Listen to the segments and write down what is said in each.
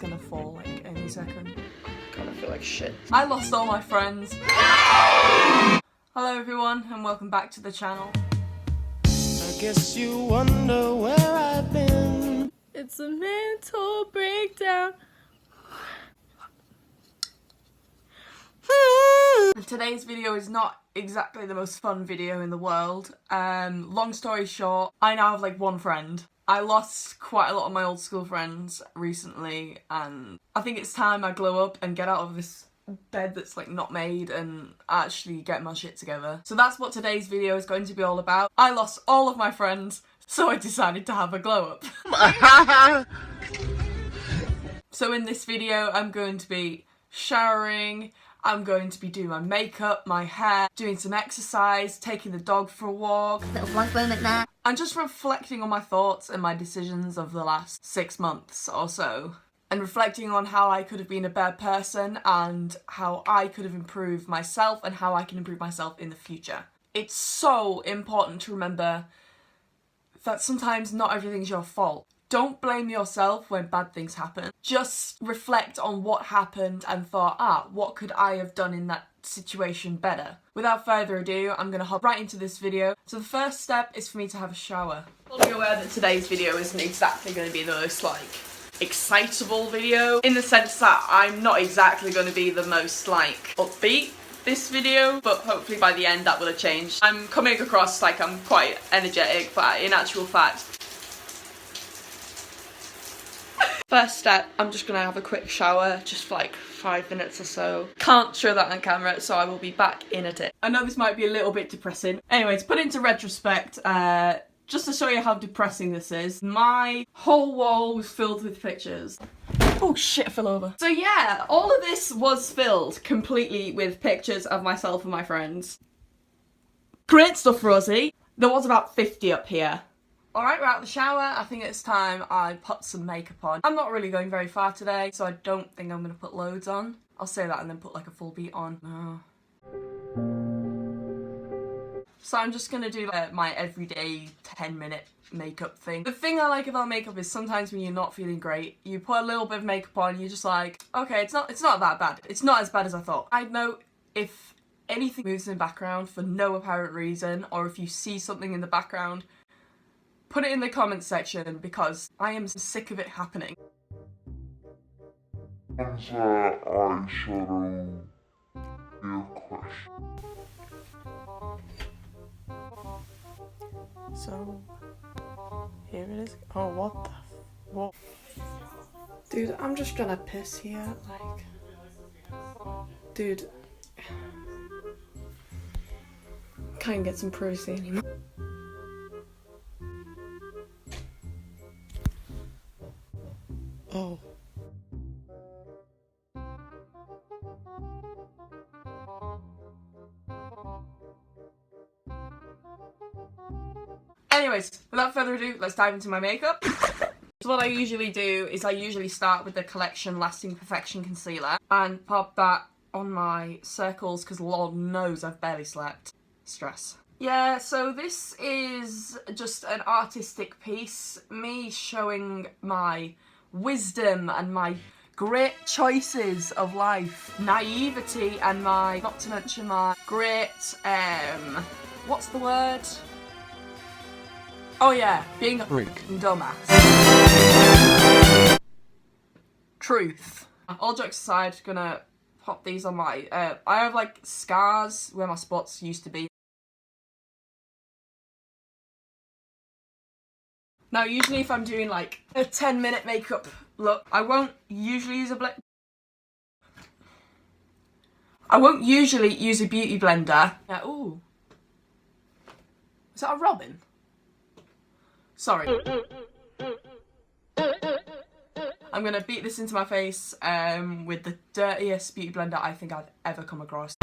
gonna fall like any second. I kind of feel like shit. I lost all my friends. Hello everyone and welcome back to the channel. I guess you wonder where I've been. It's a mental breakdown. Today's video is not exactly the most fun video in the world. Long story short, I now have like one friend. I lost quite a lot of my old school friends recently, and I think it's time I glow up and get out of this bed that's like not made and actually get my shit together. So that's what today's video is going to be all about. I lost all of my friends, so I decided to have a glow up. So in this video I'm going to be showering, I'm going to be doing my makeup, my hair, doing some exercise, taking the dog for a walk. Little vlog moment there. And just reflecting on my thoughts and my decisions of the last 6 months or so. And reflecting on how I could have been a better person and how I could have improved myself and how I can improve myself in the future. It's so important to remember that sometimes not everything's your fault. Don't blame yourself when bad things happen. Just reflect on what happened and thought, what could I have done in that situation better? Without further ado, I'm gonna hop right into this video. So the first step is for me to have a shower. Fully aware that today's video isn't exactly gonna be the most excitable video, in the sense that I'm not exactly gonna be the most upbeat this video, but hopefully by the end that will have changed. I'm coming across like I'm quite energetic, but in actual fact, first step, I'm just gonna have a quick shower, just for like 5 minutes or so. Can't show that on camera, so I will be back in a tick. I know this might be a little bit depressing. Anyway, to put it into retrospect, just to show you how depressing this is, my whole wall was filled with pictures. Oh shit, I fell over. So yeah, all of this was filled completely with pictures of myself and my friends. Great stuff, Rosie. There was about 50 up here. Alright, we're out of the shower. I think it's time I put some makeup on. I'm not really going very far today, so I don't think I'm going to put loads on. I'll say that and then put like a full beat on. No. So I'm just going to do my everyday 10-minute makeup thing. The thing I like about makeup is sometimes when you're not feeling great, you put a little bit of makeup on, you're just like, okay, it's not that bad. It's not as bad as I thought. I'd note if anything moves in the background for no apparent reason, or if you see something in the background, put it in the comments section, because I am sick of it happening. So, here it is. Oh, what? Dude, I'm just trying to piss here, dude. Can't get some privacy anymore. Oh. Anyways, without further ado, let's dive into my makeup. So what I usually do is I usually start with the Collection Lasting Perfection Concealer and pop that on my circles, because Lord knows I've barely slept. Stress. Yeah, so this is just an artistic piece, me showing my wisdom and my great choices of life, naivety, and not to mention my great, what's the word? Oh yeah, being a dumbass. Truth. All jokes aside, gonna pop these on my, I have like scars where my spots used to be. Now, usually if I'm doing like a 10-minute makeup look, I won't usually use a beauty blender. Yeah, ooh. Is that a robin? Sorry. I'm gonna beat this into my face with the dirtiest beauty blender I think I've ever come across.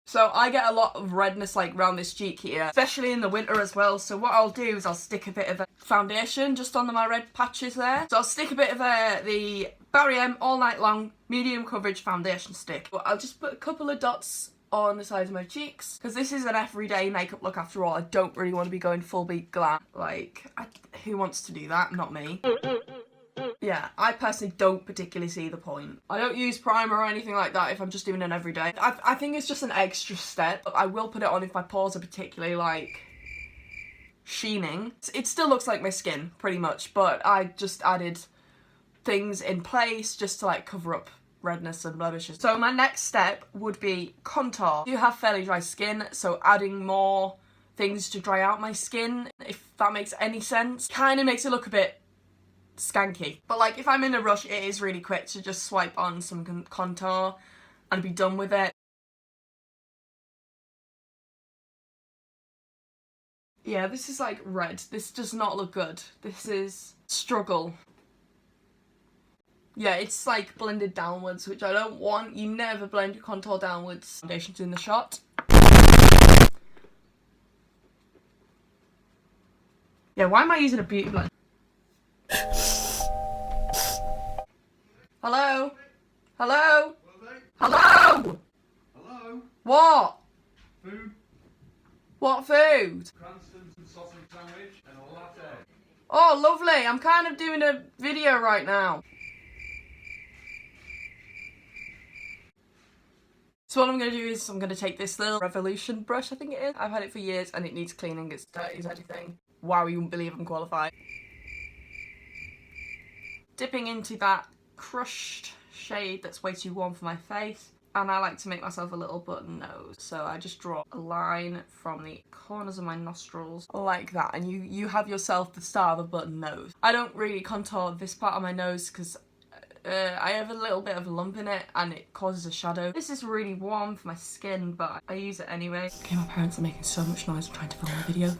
So I get a lot of redness like around this cheek here, especially in the winter as well. So what I'll do is I'll stick a bit of a foundation just on my red patches there. So I'll stick a bit of the RosieMo All Night Long medium coverage foundation stick. But I'll just put a couple of dots on the sides of my cheeks, because this is an everyday makeup look after all. I don't really want to be going full beat glam. Like, who wants to do that? Not me. Yeah, I personally don't particularly see the point. I don't use primer or anything like that if I'm just doing it every day. I think it's just an extra step. I will put it on if my pores are particularly, like, sheening. It still looks like my skin, pretty much, but I just added things in place just to, like, cover up redness and blemishes. So my next step would be contour. I do have fairly dry skin, so adding more things to dry out my skin, if that makes any sense, kind of makes it look a bit skanky. But like, if I'm in a rush, it is really quick to just swipe on some contour and be done with it. Yeah, this is like red. This does not look good. This is struggle. Yeah, it's like blended downwards, which I don't want. You never blend your contour downwards. Foundation's in the shot. Yeah, why am I using a beauty blender? Hello? Hello? Hello? Hello? What? Food? What food? Cranston's sausage sandwich and a latte. Oh, lovely. I'm kind of doing a video right now. So what I'm going to do is I'm going to take this little Revolution brush, I think it is. I've had it for years and it needs cleaning. It's dirty as anything. Wow, you wouldn't believe I'm qualified. Dipping into that crushed shade that's way too warm for my face. And I like to make myself a little button nose. So I just draw a line from the corners of my nostrils like that. And you have yourself the start of a button nose. I don't really contour this part of my nose because I have a little bit of a lump in it and it causes a shadow. This is really warm for my skin, but I use it anyway. Okay, my parents are making so much noise trying to film a video.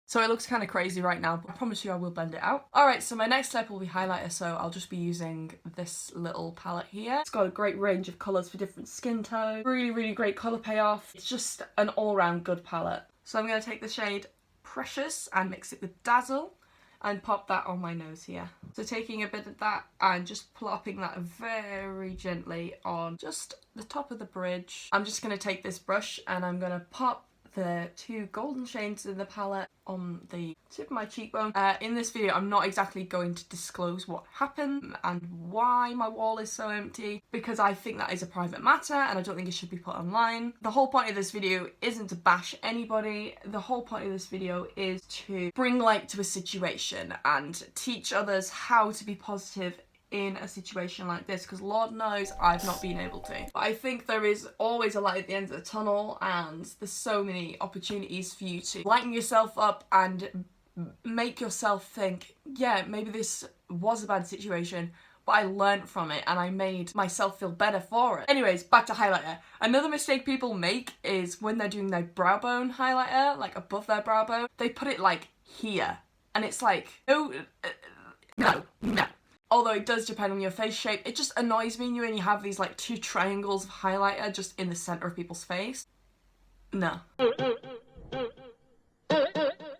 So it looks kind of crazy right now, but I promise you I will blend it out. Alright, so my next step will be highlighter, so I'll just be using this little palette here. It's got a great range of colours for different skin tones. Really, really great colour payoff. It's just an all-round good palette. So I'm going to take the shade Precious and mix it with Dazzle and pop that on my nose here. So taking a bit of that and just plopping that very gently on just the top of the bridge. I'm just going to take this brush and I'm going to pop the two golden shades in the palette on the tip of my cheekbone. In this video I'm not exactly going to disclose what happened and why my wall is so empty, because I think that is a private matter and I don't think it should be put online. The whole point of this video isn't to bash anybody. The whole point of this video is to bring light to a situation and teach others how to be positive in a situation like this, because Lord knows I've not been able to. But I think there is always a light at the end of the tunnel and there's so many opportunities for you to lighten yourself up and make yourself think, yeah, maybe this was a bad situation, but I learned from it and I made myself feel better for it. Anyways, back to highlighter. Another mistake people make is when they're doing their brow bone highlighter, like above their brow bone, they put it like here. And it's like, no. Although it does depend on your face shape. It just annoys me when you have these like two triangles of highlighter just in the centre of people's face. No.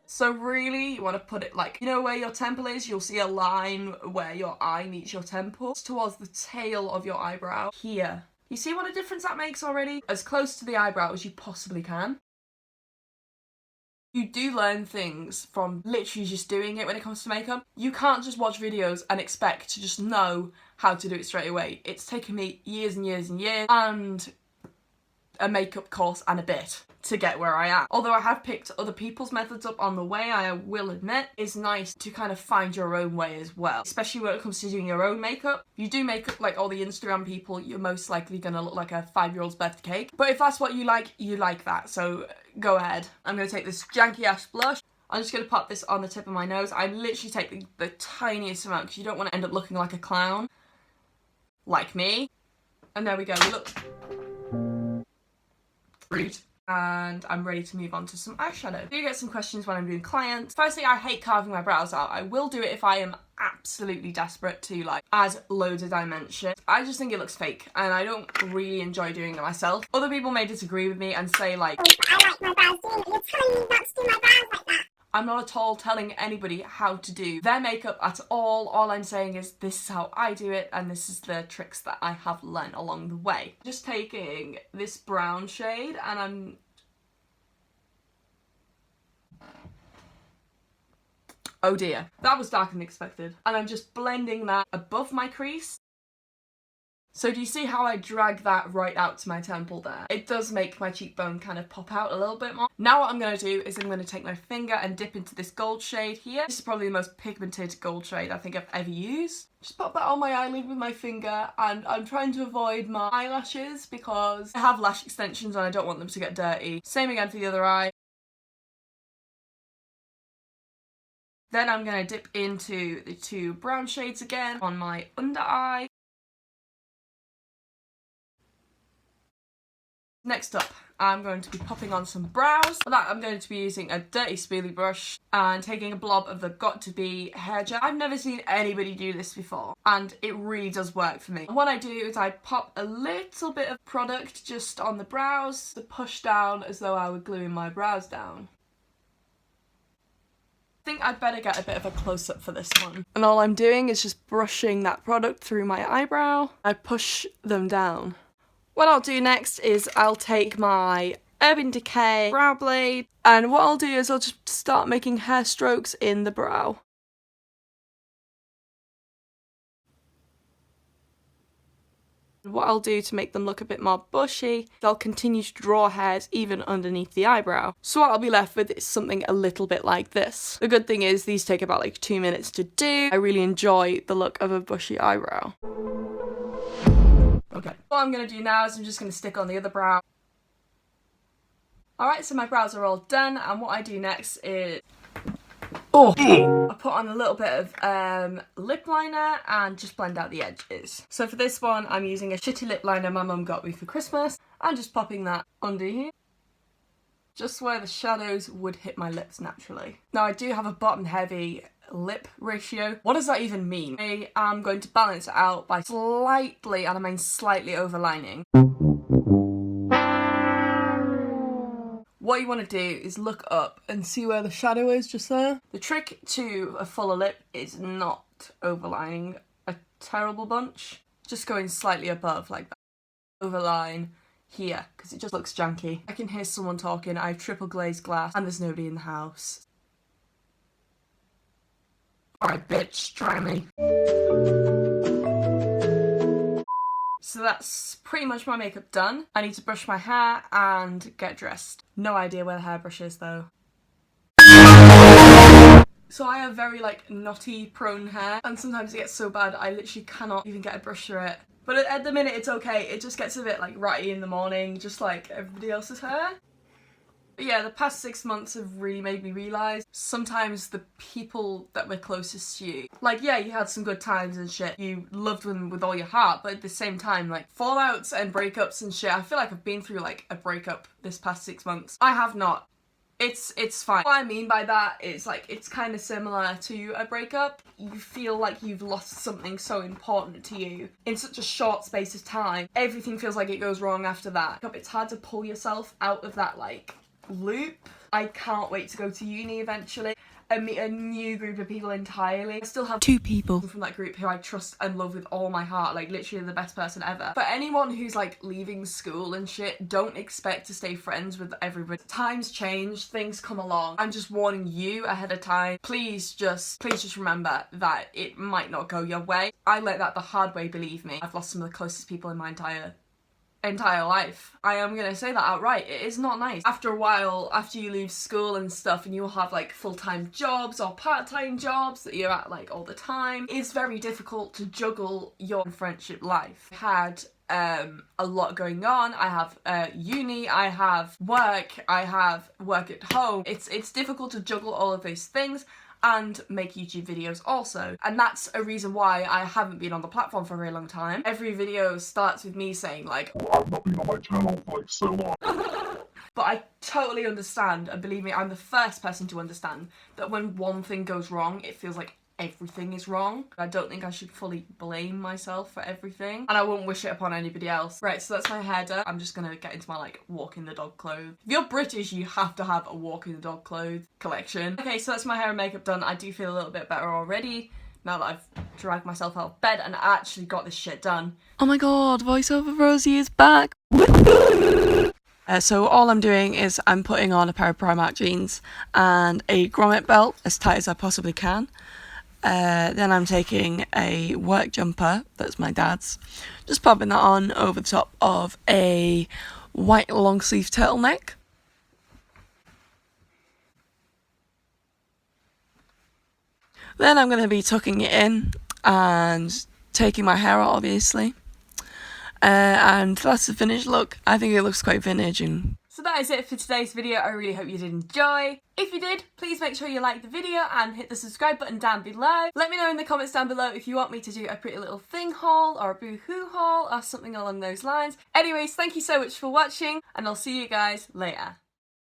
So really, you want to put it like, you know where your temple is? You'll see a line where your eye meets your temple. It's towards the tail of your eyebrow. Here. You see what a difference that makes already? As close to the eyebrow as you possibly can. You do learn things from literally just doing it when it comes to makeup. You can't just watch videos and expect to just know how to do it straight away. It's taken me years and years and years and a makeup course and a bit to get where I am. Although I have picked other people's methods up on the way, I will admit, it's nice to kind of find your own way as well. Especially when it comes to doing your own makeup. If you do makeup like all the Instagram people, you're most likely gonna look like a 5-year-old's birthday cake. But if that's what you like that. So go ahead. I'm gonna take this janky ass blush. I'm just gonna pop this on the tip of my nose. I literally take the tiniest amount because you don't want to end up looking like a clown. Like me. And there we go, we look rude. And I'm ready to move on to some eyeshadow. I do get some questions when I'm doing clients. Firstly, I hate carving my brows out. I will do it if I am absolutely desperate to like add loads of dimension. I just think it looks fake and I don't really enjoy doing it myself. Other people may disagree with me and say like, I like my brows doing it. You're telling me not to do my brows like that. I'm not at all telling anybody how to do their makeup at all. All I'm saying is this is how I do it and this is the tricks that I have learned along the way. Just taking this brown shade and oh dear, that was darker than expected. And I'm just blending that above my crease. So do you see how I drag that right out to my temple there? It does make my cheekbone kind of pop out a little bit more. Now what I'm going to do is I'm going to take my finger and dip into this gold shade here. This is probably the most pigmented gold shade I think I've ever used. Just pop that on my eyelid with my finger, and I'm trying to avoid my eyelashes because I have lash extensions and I don't want them to get dirty. Same again for the other eye. Then I'm going to dip into the 2 brown shades again on my under eye. Next up, I'm going to be popping on some brows. For that, I'm going to be using a dirty spoolie brush and taking a blob of the Got To Be hair gel. I've never seen anybody do this before, and it really does work for me. And what I do is I pop a little bit of product just on the brows to push down as though I were gluing my brows down. I think I'd better get a bit of a close-up for this one. And all I'm doing is just brushing that product through my eyebrow. I push them down. What I'll do next is I'll take my Urban Decay brow blade, and what I'll do is I'll just start making hair strokes in the brow. What I'll do to make them look a bit more bushy, I'll continue to draw hairs even underneath the eyebrow. So what I'll be left with is something a little bit like this. The good thing is these take about like 2 minutes to do. I really enjoy the look of a bushy eyebrow. Okay. What I'm going to do now is I'm just going to stick on the other brow. Alright, so my brows are all done, and what I do next is I put on a little bit of lip liner and just blend out the edges. So for this one, I'm using a shitty lip liner my mum got me for Christmas. I'm just popping that under here, just where the shadows would hit my lips naturally. Now I do have a bottom heavy lip ratio. What does that even mean? I am going to balance it out by slightly, and I mean slightly, overlining. What you want to do is look up and see where the shadow is just there. The trick to a fuller lip is not overlining a terrible bunch. Just going slightly above like that. Overline here, because it just looks janky. I can hear someone talking, I have triple glazed glass, and there's nobody in the house. Alright bitch, try me. So that's pretty much my makeup done. I need to brush my hair and get dressed. No idea where the hairbrush is though. So I have very like knotty prone hair, and sometimes it gets so bad I literally cannot even get a brush through it. But at the minute it's okay, it just gets a bit like ratty in the morning, just like everybody else's hair. But yeah, the past 6 months have really made me realise sometimes the people that were closest to you, like yeah, you had some good times and shit, you loved them with all your heart, but at the same time, like fallouts and breakups and shit, I feel like I've been through like a breakup this past 6 months. I have not. It's fine. What I mean by that is like it's kind of similar to a breakup. You feel like you've lost something so important to you in such a short space of time. Everything feels like it goes wrong after that. It's hard to pull yourself out of that like loop. I can't wait to go to uni eventually and meet a new group of people entirely. I still have 2 people from that group who I trust and love with all my heart, like literally the best person ever. But anyone who's like leaving school and shit, don't expect to stay friends with everybody. Times change, things come along. I'm just warning you ahead of time. Please just remember that it might not go your way. I learned that the hard way, believe me. I've lost some of the closest people in my entire life. I am gonna say that outright. It is not nice. After a while, after you leave school and stuff and you'll have like full-time jobs or part-time jobs that you're at like all the time, it's very difficult to juggle your friendship life. I had a lot going on. I have uni, I have work at home. It's difficult to juggle all of those things and make YouTube videos also. And that's a reason why I haven't been on the platform for a very long time. Every video starts with me saying like, oh, I've not been on my channel for like so long. But I totally understand, and believe me, I'm the first person to understand that when one thing goes wrong, it feels like everything is wrong. I don't think I should fully blame myself for everything, and I wouldn't wish it upon anybody else. Right, so that's my hair done. I'm just gonna get into my like walking the dog clothes. If you're British, you have to have a walking the dog clothes collection. Okay, so that's my hair and makeup done. I do feel a little bit better already now that I've dragged myself out of bed and actually got this shit done. Oh my god, voiceover Rosie is back. So all I'm doing is I'm putting on a pair of Primark jeans and a grommet belt as tight as I possibly can. Then I'm taking a work jumper, that's my dad's, just popping that on over the top of a white long sleeve turtleneck. Then I'm going to be tucking it in and taking my hair out, obviously. And that's the finished look. I think it looks quite vintage. And so that is it for today's video. I really hope you did enjoy. If you did, please make sure you like the video and hit the subscribe button down below. Let me know in the comments down below if you want me to do a Pretty Little Thing haul or a Boohoo haul or something along those lines. Anyways, thank you so much for watching and I'll see you guys later.